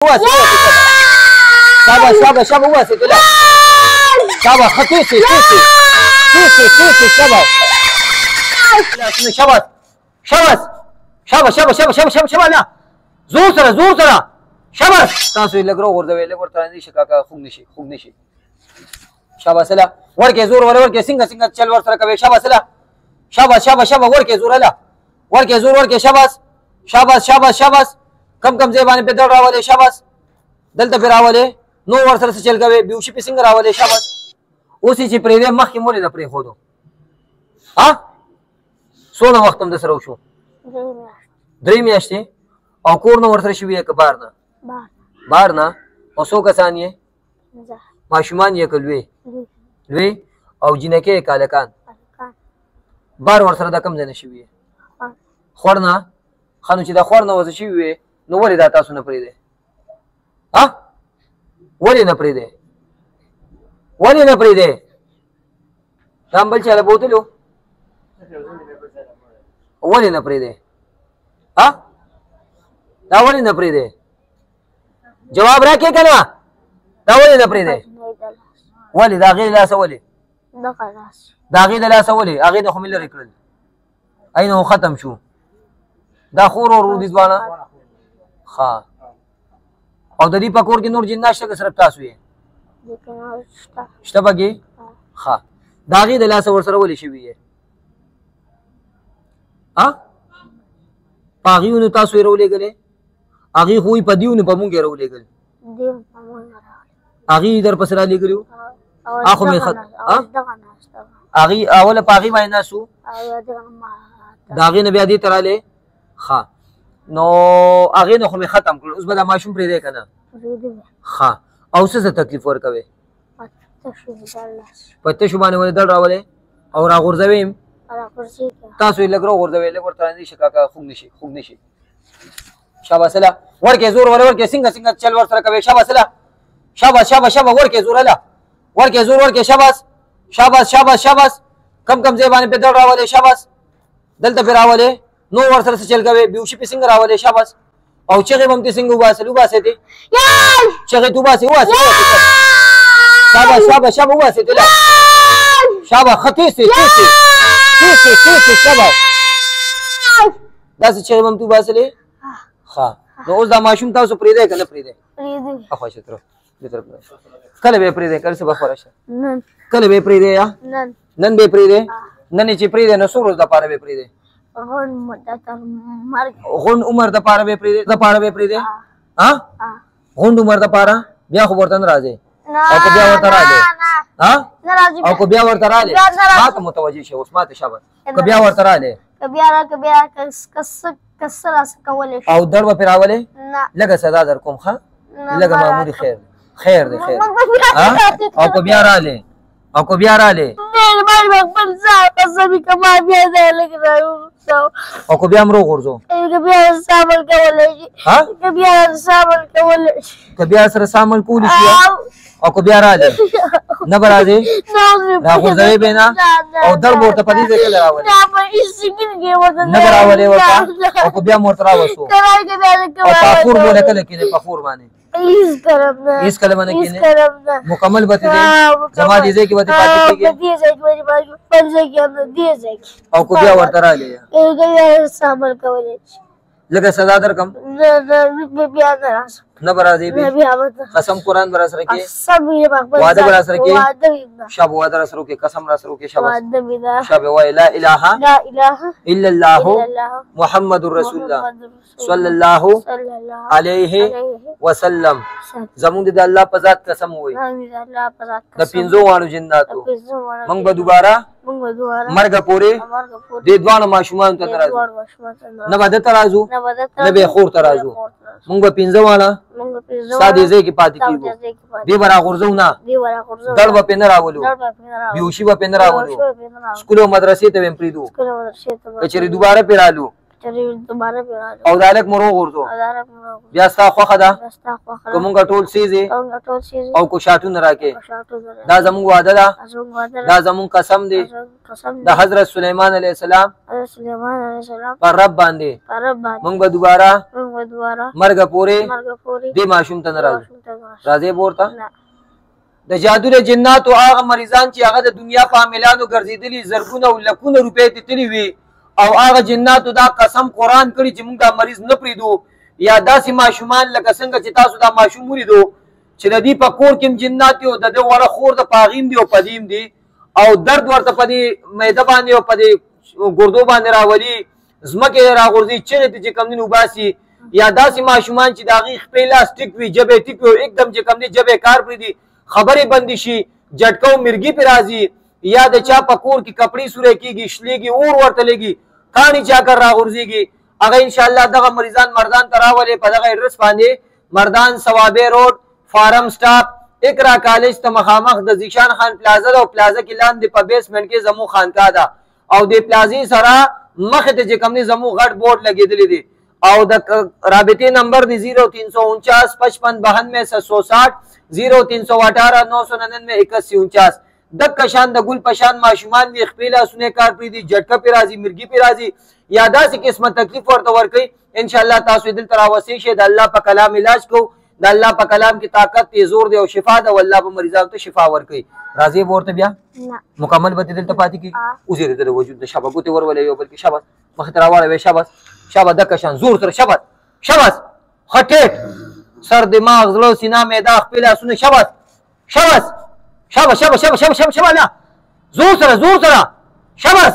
واسه شابه شابه شابه واسه كده شابه خطيتي تيتي شابه شابه شابه شابه شابه شابه شابه شابه شابه لا زور سره شابه تاسو لګرو ورته لګور دي شکاکا خوګ نشي شابه سلا ورکه زور ورکه څنګه چل ور سره کوي شابه سلا شابه ورکه زور لا ورکه زور ورکه شابه کم زبانه په دړ راولې شاباس دلته په راولې نو ور سره چل کوي بیوشي په څنګه راولې شاباس اوسې چې پرې مخ کې مولې نه پرې خو دو ها څونه وخت هم د سره وشو 3 میاشتې او کور نو ور سره شوی یک بار نه او څو کسان یې ماشومان یې کلوي او جنکه کالکان بار ور سره د کم ځنه شوی خورنه خانو چې د خورنه وځ شوی نو ولې دا تاسو نه پرې دی ها ولې نه پرې دی تام بل چاله بوتلو ولې نه پرې دی ها دا ولې نه پرې دی جواب راکې کنه دا ولې نه پرې دی ولې دا غیر لاس ولې دا غیر لاس ولې هغه نه خو مل لري کړل اينه ختم شو دا خور ورو دي ځوانه ها او د دې پکور کې نور جنات شته صرف تاسو یې شته بګي ها داغي د لاس ور سره ولې شوی ها پاغيونو تاسو یې رولې غلې اغي خوې پدیونه په مونږ یې رولې غلې اغي در پسرا لګلو اخو می خط اغي اول پاغي باندې ناسو داغي نه بیا دې تراله ها نو هغه نو خو می ختم کړ اوس به دا ماشوم پرې دی کنه ها او څه تکلیف ورکوي پته شو باندې ولې دل راولې او را غورځوي تاسو یې لګرو غورځوي لګور تر دې شکاکا خوګ نشي شابه سلا ورکه زور ورکه څنګه چل ور سره کوي شابه سلا شابه ورکه زور لا ورکه زور ورکه شاباس کم زبانه په دړ راولې شاباس دلته په راولې نو ور سره چل کوي بیوشي په څنګه راولې شاباس او چغه بم ته څنګه واسه دي چغه تو واسه شابه واسه دي شابه خطيتي شابه دا څه چغه بم تو واسه ها نو اوس دا ماشوم تاسو پرې دی کنه پرې دی اخو شتر دې طرف کله به پرې دی کله څه بخور شه کله به پرې دی یا نن به پرې دی نن چې پرې دی نو سورز د پاره به پرې دی غون عمر د پاره به پرې دی ها غون عمر د پاره بیا خو ورته راځي او کو بیا ورته راځي ها او کو بیا ورته راځي ما ته متوجي شه اوس ماته شابه کو بیا ورته راځي بیا کسر اس کولې او درو پر راولې لګه صدا در کوم ښه لګه معمولی خیر دی او کو بیا راځي خپل ځای قسمي کما بیا دې لګ راو او کو بیا امرو غورځو بیا سامل کولې بیا سره سامل کولی شي او کو بیا راځي نه برازي دا غورځوي بنا او در ورته پدې ځای کې راولې نه راولې ورته او کو بیا مرته راوسو او پاخور بوله کله کې پاخور باندې اس کلمه نه کینه مکمل بته دي زما دې ځای کې بته پاتې کېږي او کو بیا ورته راځي سامل کولې لکه صدا در کم بیا درس نه برازي قسم قرآن برا سره کې وعده برا سره کې شب وعده را سره کې قسم را سره کې شب و لا اله الا الله محمد رسول الله صلی الله علیه وسلم زمون دې الله په ذات قسم وای د پینځو وانو جناتو موږ به دوباره مرګ پورې دې دوانو ماشومان ته ترازو نه بده ترازو نه به خور ترازو موږ به پینځه والا ساده ځای کې پاتې کیږو دې برا غورځو نه دړ به پنه راولو بیوشي به پنه راولو سکول او مدرسې ته هم پریدو کچری دوباره پیرالو چری دوباره پیرا او دالک مرو ورته اداره مرو بیا ستا خوخه ده رستا خو کومه ټول سیزي او ټول شي او کو شاتون راکې شاټو ده دا زمون وعده ده ازو غادر دا زمون قسم دی قسم د حضرت سليمان عليه السلام سليمان عليه السلام پر رب باندې رب باندې مونږ به دوباره موږ دوباره مرګ پورې مرګ پوری دې ماشوم ته ناراض راځي راځي ورته نه د جادو له جناتو هغه مریضان چې هغه د دنیا په عاملانو ګرځېدلي زرګونه او لکونه روپۍ تتلی وي او هغه جناتو دا قسم قرآن کړي چې موږ دا مریض نه پریدو یا داسې ماشومان لکه څنګه چې تاسو دا ماشوم ولیدو چې د دې په کور کې جنات یو د وړه خور د پاغیم دی او پدیم دی او درد ورته په دې معده باندې او په دې ګردو باندې راولي ځمکې راغورځي چغې چې کم دین وباسي یا داسې ماشومان چې د هغې خپې لاس ټیک وي جبې ټیک وي एकदम چې کم دی جبې کار پرېږدي خبرې بندې شي جټکه او مرګي پرې راځي یا د چا په کور کې کپړې سوری کېږي شلېږي اور ورته لګي کاڼي چاکر راغورځېږي هغه انشاءالله دغه مریضان مردان ته راولې په دغه ایډرس باندې مردان ثوابې روډ فارم سټاپ اقرا کالج ته مخامخ د زیشان خان پلازا ده او پلازا کې لاندې په بیسمنټ کې زمو خانقاه ده او د پلازې سره مخې ته چې کوم دی زمو غټ بورډ لګېدلی دی او د رابطې نمبر دی 0349 55 92 760 0318 999 8149 دک شان د ګل پشان ماشومان وی خپل اسونه کار پری دي جټکه پی راځي مرګي پی راځي یا داسې قسمه تکلیف ورته ورکي ان شاء الله تاسو دل تر وسی شه د الله په کلام علاج کو د الله په کلام کې طاقت ته زور دی او شفا ده والله په مریضانو ته شفا ورکي راځي ورته بیا مکمل به دل ته پاتې کی اوس دې د وجود د شبکو ته ورولې یو بلکې شاباش مختراواله وي شاباش شاباش دک شان زور تر شاباش شاباش خټه سر دماغ زړه سینه معده خپل اسونه شاباش شاباش شاباش شاباش شاباش شاباش شاباش نه زور سره شاباش